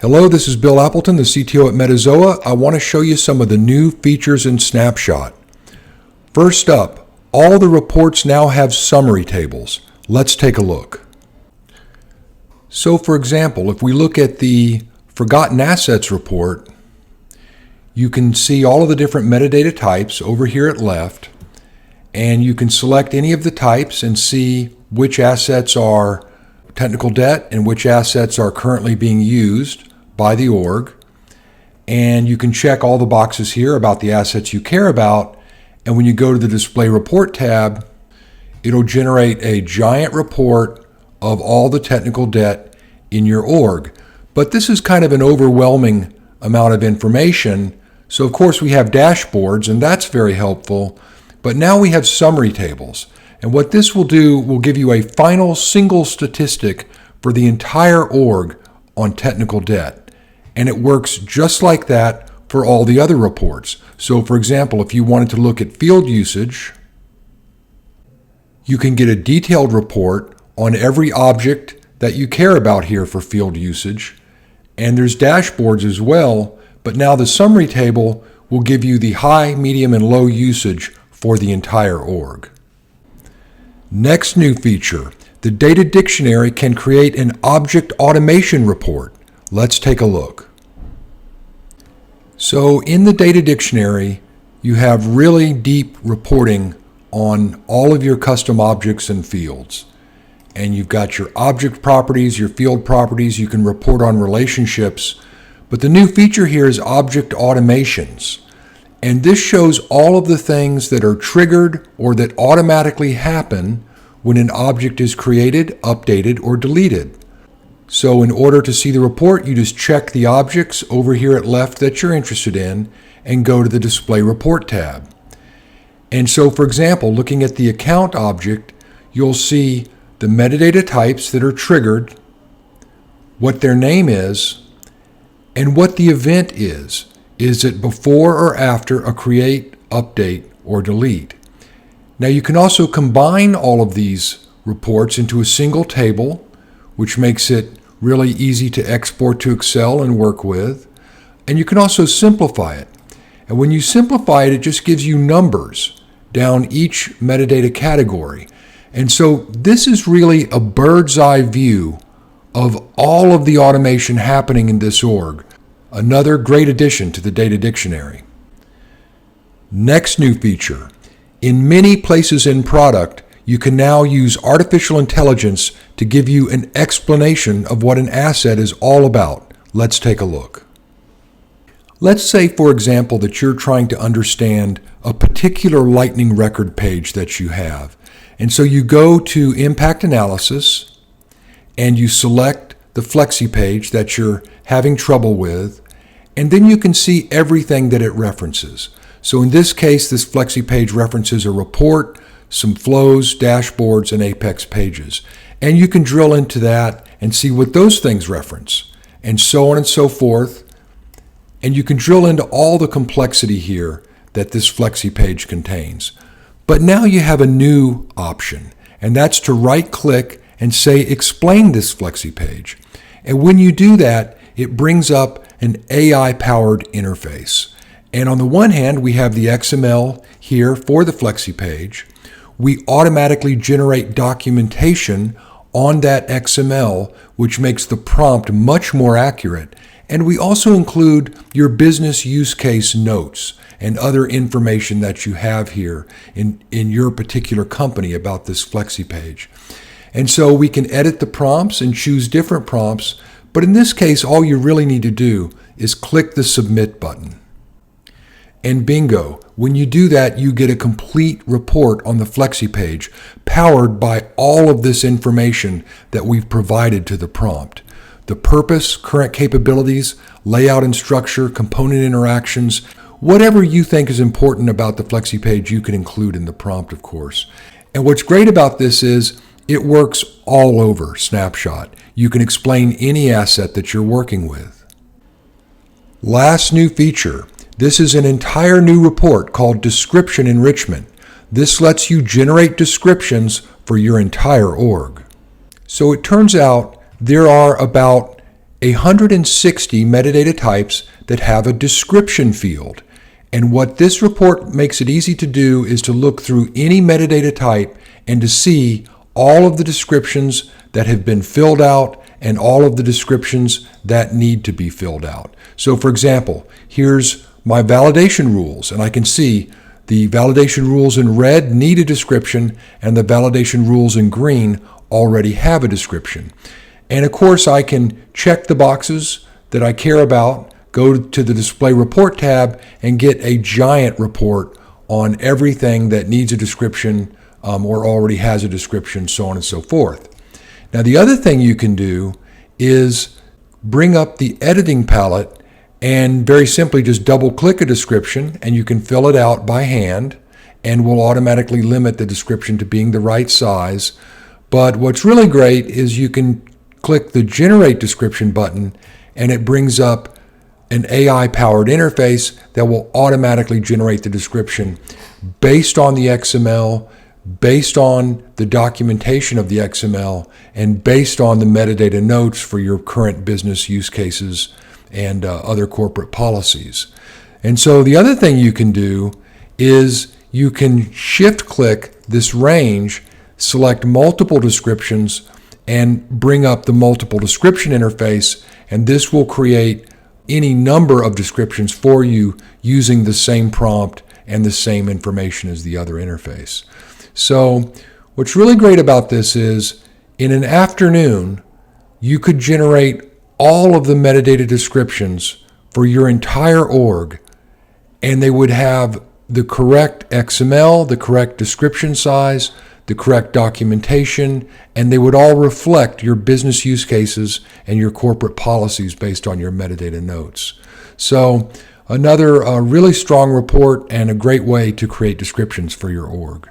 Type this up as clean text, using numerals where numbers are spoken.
Hello, this is Bill Appleton, the CTO at Metazoa. I want to show you some of the new features in Snapshot. First up, all the reports now have summary tables. Let's take a look. So for example, if we look at the Forgotten Assets report, you can see all of the different metadata types over here at left, and you can select any of the types and see which assets are technical debt and which assets are currently being used by the org. And you can check all the boxes here about the assets you care about, and when you go to the Display Report tab, it'll generate a giant report of all the technical debt in your org. But this is kind of an overwhelming amount of information, so of course we have dashboards, and that's very helpful, but now we have summary tables. And what this will do will give you a final single statistic for the entire org on technical debt. And it works just like that for all the other reports. So for example, if you wanted to look at field usage, you can get a detailed report on every object that you care about here for field usage. And there's dashboards as well, but now the summary table will give you the high, medium, and low usage for the entire org. Next new feature, the data dictionary can create an object automation report. Let's take a look. So in the data dictionary, you have really deep reporting on all of your custom objects and fields. And you've got your object properties, your field properties, you can report on relationships. But the new feature here is object automations. And this shows all of the things that are triggered or that automatically happen when an object is created, updated, or deleted. So in order to see the report, you just check the objects over here at left that you're interested in and go to the Display Report tab. And so for example, looking at the account object, you'll see the metadata types that are triggered, what their name is, and what the event is. Is it before or after a create, update, or delete? Now you can also combine all of these reports into a single table, which makes it really easy to export to Excel and work with. And you can also simplify it. And when you simplify it, it just gives you numbers down each metadata category. And so this is really a bird's eye view of all of the automation happening in this org. Another great addition to the data dictionary. Next new feature. In many places in product, you can now use artificial intelligence to give you an explanation of what an asset is all about. Let's take a look. Let's say, for example, that you're trying to understand a particular Lightning record page that you have. And so you go to Impact Analysis and you select the Flexi page that you're having trouble with, and then you can see everything that it references. So in this case, this Flexi page references a report, some flows, dashboards, and Apex pages. And you can drill into that and see what those things reference, and so on and so forth. And you can drill into all the complexity here that this Flexi page contains. But now you have a new option, and that's to right-click and say, explain this Flexi page. And when you do that, it brings up an AI-powered interface. And on the one hand, we have the XML here for the Flexi page. We automatically generate documentation on that XML, which makes the prompt much more accurate. And we also include your business use case notes and other information that you have here in your particular company about this Flexi page. And so we can edit the prompts and choose different prompts, but in this case, all you really need to do is click the Submit button. And bingo, when you do that, you get a complete report on the Flexi page powered by all of this information that we've provided to the prompt. The purpose, current capabilities, layout and structure, component interactions, whatever you think is important about the Flexi page, you can include in the prompt, of course. And what's great about this is it works all over Snapshot. You can explain any asset that you're working with. Last new feature. This is an entire new report called Description Enrichment. This lets you generate descriptions for your entire org. So it turns out there are about 160 metadata types that have a description field. And what this report makes it easy to do is to look through any metadata type and to see all of the descriptions that have been filled out and all of the descriptions that need to be filled out. So for example, here's my validation rules, and I can see the validation rules in red need a description and the validation rules in green already have a description. And of course I can check the boxes that I care about, go to the Display Report tab, and get a giant report on everything that needs a description or already has a description, so on and so forth. Now the other thing you can do is bring up the editing palette and very simply just double click a description and you can fill it out by hand, and will automatically limit the description to being the right size. But what's really great is you can click the Generate Description button and it brings up an AI-powered interface that will automatically generate the description based on the XML, based on the documentation of the XML, and based on the metadata notes for your current business use cases and other corporate policies. And so the other thing you can do is you can shift-click this range, select multiple descriptions, and bring up the multiple description interface, and this will create any number of descriptions for you using the same prompt and the same information as the other interface. So what's really great about this is in an afternoon, you could generate all of the metadata descriptions for your entire org, and they would have the correct XML, the correct description size, the correct documentation, and they would all reflect your business use cases and your corporate policies based on your metadata notes. So another really strong report and a great way to create descriptions for your org.